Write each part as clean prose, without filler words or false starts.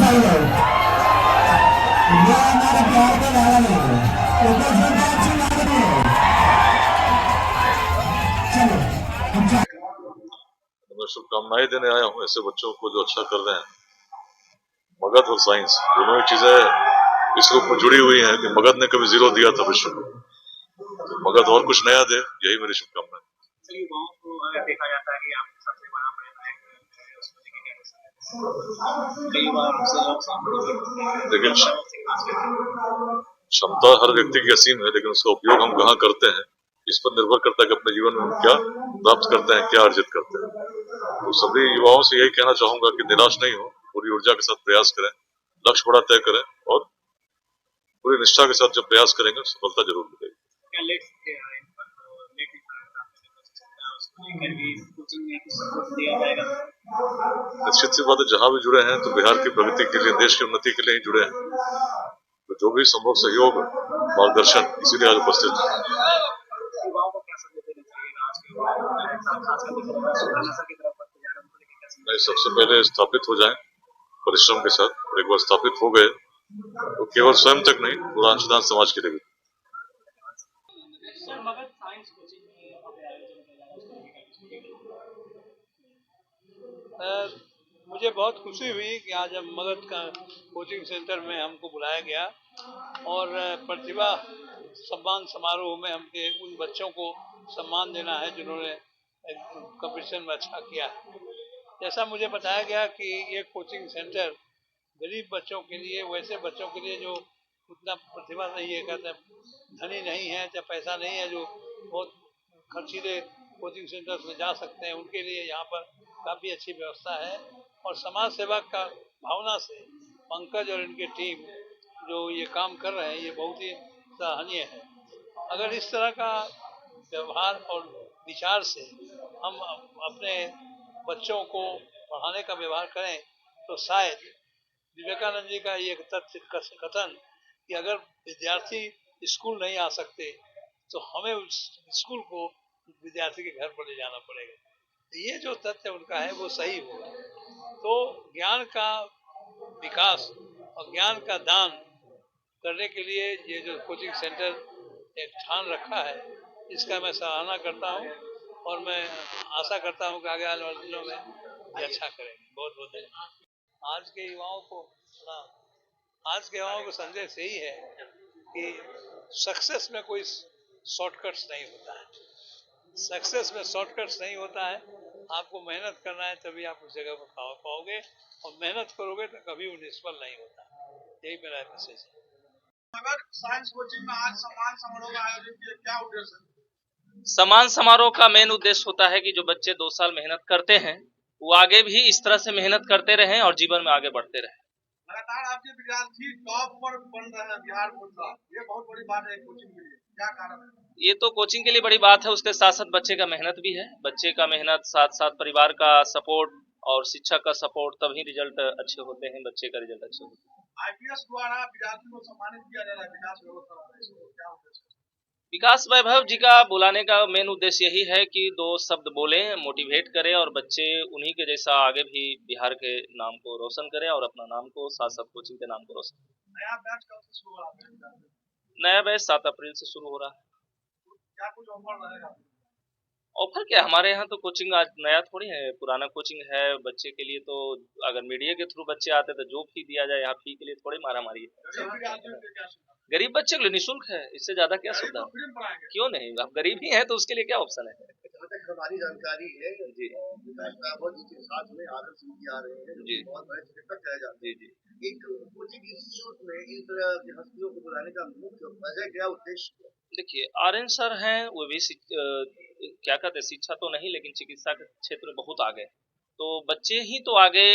हमारे प्यार का नारा नहीं है। चलो मैं शुभकामनाएं देने आया हूँ ऐसे बच्चों को जो अच्छा कर रहे हैं। मगध और साइंस दोनों ही चीजें इस रूप में जुड़ी हुई हैं कि मगध ने कभी जीरो दिया था विश्व को, तो मगध और कुछ नया दे, यही मेरी शुभकामना है। युवाओं को अगर देखा जाता है कि आप सबसे बड़ा प्रयत्न है उसको लेके क्या कई बार लेकिन क्षमता हर व्यक्ति की असीम है, लेकिन उसका उपयोग हम कहाँ करते हैं इस पर निर्भर करता है कि अपने जीवन में हम क्या प्राप्त करते हैं, क्या अर्जित करते हैं। तो सभी युवाओं से यही कहना चाहूंगा कि निराश नहीं हो, पूरी ऊर्जा के साथ प्रयास करें, लक्ष्य बड़ा तय करें और पूरी निष्ठा के साथ जब प्रयास करेंगे सफलता जरूर मिलेगी। निश्चित सी बात है, जहां भी जुड़े हैं तो बिहार की प्रगति के लिए, देश की उन्नति के लिए ही जुड़े हैं, तो जो भी संभव सहयोग, मार्गदर्शन, इसीलिए आज उपस्थित है। नहीं, सबसे पहले स्थापित हो जाएं परिश्रम के साथ, और एक बार स्थापित हो गए तो केवल स्वयं तक नहीं, पूरा अंशदान समाज के लिए भी। मुझे बहुत खुशी हुई कि आज मगध का कोचिंग सेंटर में हमको बुलाया गया और प्रतिभा सम्मान समारोह में हमके उन बच्चों को सम्मान देना है जिन्होंने कंपटीशन में अच्छा किया है। जैसा मुझे बताया गया कि ये कोचिंग सेंटर गरीब बच्चों के लिए, वैसे बच्चों के लिए जो उतना प्रतिभा नहीं है, कहते धनी नहीं है या पैसा नहीं है, जो बहुत खर्चीले कोचिंग सेंटर्स में जा सकते हैं, उनके लिए यहाँ पर काफ़ी अच्छी व्यवस्था है। और समाज सेवा का भावना से पंकज और इनकी टीम जो ये काम कर रहे हैं, ये बहुत ही सराहनीय है। अगर इस तरह का व्यवहार और विचार से हम अपने बच्चों को पढ़ाने का व्यवहार करें तो शायद विवेकानंद जी का ये तथ्य कथन कि अगर विद्यार्थी स्कूल नहीं आ सकते तो हमें उस स्कूल को विद्यार्थी के घर पर ले जाना पड़ेगा, ये जो तथ्य उनका है वो सही होगा। तो ज्ञान का विकास और ज्ञान का दान करने के लिए ये जो कोचिंग सेंटर एक ठान रखा है, इसका मैं सराहना करता हूँ और मैं आशा करता हूँ कि आगे आने वाले दिनों में ये अच्छा करेंगे। बहुत बहुत धन्यवाद। आज के युवाओं को संदेश यही है कि सक्सेस में कोई शॉर्टकट्स नहीं होता है। सक्सेस में शॉर्टकट्स नहीं होता है, आपको मेहनत करना है तभी आप उस जगह पर पाओगे, और मेहनत करोगे तो कभी वो निष्फल नहीं होता। यही मेरा मैसेज है। अगर साइंस कोचिंग में आज सम्मान समारोह का आयोजन किया, क्या उद्देश्य है? सम्मान समारोह का मेन उद्देश्य होता है कि जो बच्चे 2 साल मेहनत करते हैं वो आगे भी इस तरह से मेहनत करते रहें और जीवन में आगे बढ़ते रहें। लगातार आपके विद्यार्थी टॉप पर बन रहे हैं बिहार बोर्ड का, ये बहुत बड़ी बात है कोचिंग के लिए, क्या कारण है? ये तो कोचिंग के लिए बड़ी बात है, उसके साथ साथ बच्चे का मेहनत भी है। बच्चे का मेहनत साथ साथ परिवार का सपोर्ट और शिक्षक का सपोर्ट, तभी रिजल्ट अच्छे होते हैं, बच्चे का रिजल्ट अच्छे होते हैं। आईपीएस द्वारा विद्यार्थियों को सम्मानित किया जा रहा है, विकास व्यवस्था, क्या उद्देश्य है? विकास वैभव जी का बुलाने का मेन उद्देश्य यही है कि 2 शब्द बोलें, मोटिवेट करें और बच्चे उन्हीं के जैसा आगे भी बिहार के नाम को रोशन करें और अपना नाम को, साथ साथ कोचिंग के नाम को रोशन करें। नया बैच कब से शुरू हो रहा है? नया बैच 7 अप्रैल से शुरू हो रहा है। क्या कुछ ऑफर रहेगा? ऑफर क्या, हमारे यहाँ तो कोचिंग आज नया थोड़ी है, पुराना कोचिंग है। बच्चे के लिए तो अगर मीडिया के थ्रू बच्चे आते तो जो फी दिया जाए, यहाँ फी के लिए थोड़ी मारा मारी है। गरीब बच्चे के लिए निःशुल्क है, इससे ज्यादा क्या सुविधा? क्यों नहीं, आप गरीब ही है तो उसके लिए क्या ऑप्शन है? जहाँ तक हमारी जानकारी है जी विकास वैभव जी के साथ में आदर्श सिंह जी आ रहे हैं, जी बहुत बड़े चिकित्सक कहे जाते जी हैं। एक कोचिंग इंस्टीट्यूट में इस तरह हस्तियों को बुलाने का मुख्य वजह क्या, उद्देश्य? देखिए, आर्यन सर हैं, वो भी क्या कहते हैं, शिक्षा तो नहीं लेकिन चिकित्सा के क्षेत्र में बहुत आगे, तो बच्चे ही तो आगे,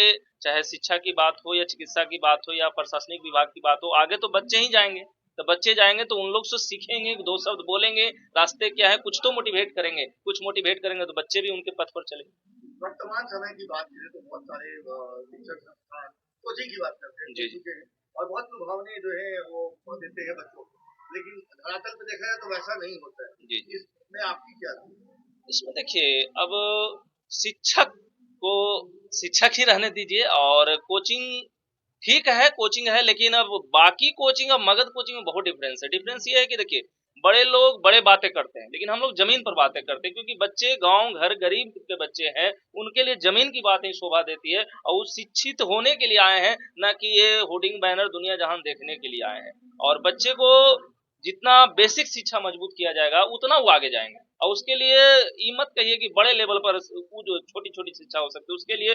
चाहे शिक्षा की बात हो या चिकित्सा की बात हो या प्रशासनिक विभाग की बात हो, आगे तो बच्चे ही जाएंगे। तो बच्चे जाएंगे तो उन लोग से सीखेंगे, 2 शब्द बोलेंगे, रास्ते क्या है, कुछ तो मोटिवेट करेंगे, कुछ मोटिवेट करेंगे तो बच्चे भी उनके पथ पर चलेंगे। वर्तमान समय की बात करें तो बहुत सारे शिक्षक संस्थान कोचिंग की बात करते हैं, जी और बहुत लुभावने जो है वो देते हैं बच्चों को, लेकिन धरातल पे देखा जाए तो वैसा नहीं होता है। जी इसमें आपकी क्या राय? इसमें देखिए, अब शिक्षक को शिक्षक ही रहने दीजिए और कोचिंग ठीक है कोचिंग है, लेकिन अब बाकी कोचिंग और मगध कोचिंग में बहुत डिफरेंस है। डिफरेंस ये है कि देखिए बड़े लोग बड़े बातें करते हैं, लेकिन हम लोग जमीन पर बातें करते हैं, क्योंकि बच्चे गांव घर गरीब के बच्चे हैं, उनके लिए जमीन की बातें ही शोभा देती है, और वो शिक्षित होने के लिए आए हैं, ना कि ये होर्डिंग बैनर दुनिया जहान देखने के लिए आए हैं। और बच्चे को जितना बेसिक शिक्षा मजबूत किया जाएगा उतना वो आगे जाएंगे, और उसके लिए ये मत कहिए कि बड़े लेवल पर वो जो छोटी छोटी शिक्षा हो सकती है, उसके लिए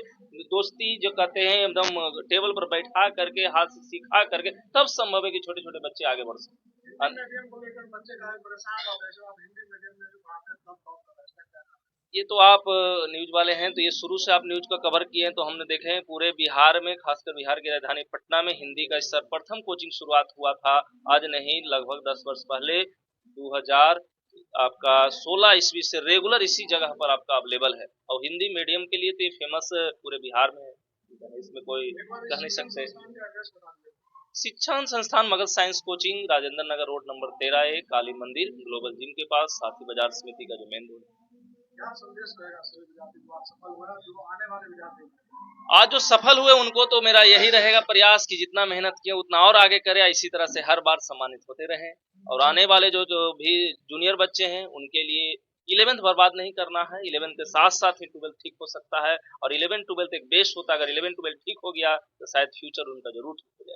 दोस्ती जो कहते हैं एकदम टेबल पर बैठा करके हाथ से सिखा करके तब संभव है कि छोटे छोटे बच्चे आगे बढ़ सकें। मीडियम को लेकर बच्चे काफी परेशान हो गए, जो आप हिंदी मीडियम में जो बात है तब बहुत ये तो आप न्यूज वाले हैं, तो ये शुरू से आप न्यूज का कवर किए हैं, तो हमने देखे हैं पूरे बिहार में, खासकर बिहार की राजधानी पटना में हिंदी का सर्वप्रथम कोचिंग शुरुआत हुआ था, आज नहीं लगभग 10 वर्ष पहले 2000 आपका 16 ईस्वी से रेगुलर इसी जगह पर आपका अवेलेबल है, और हिंदी मीडियम के लिए तो ये फेमस पूरे बिहार में है, इसमें कोई कह नहीं सकते। शिक्षण संस्थान Magadh science coaching, Rajendra Nagar road number 13A, काली मंदिर ग्लोबल जिम के पास, साथी बाजार समिति का जो मेन रोड है। क्या संदेश रहेगा सभी विद्यार्थी को, आप सफल हुए हैं, जो आने वाले विद्यार्थी आज जो सफल हुए उनको तो मेरा यही रहेगा प्रयास कि जितना मेहनत किया उतना और आगे करें, इसी तरह से हर बार सम्मानित होते रहें, और आने वाले जो जो भी जूनियर बच्चे हैं उनके लिए 11th बर्बाद नहीं करना है। 11th के साथ साथ ही 12th ठीक हो सकता है, और 11 12 एक बेस होता है, अगर 11 12 ठीक हो गया तो शायद फ्यूचर उनका जरूर ठीक हो।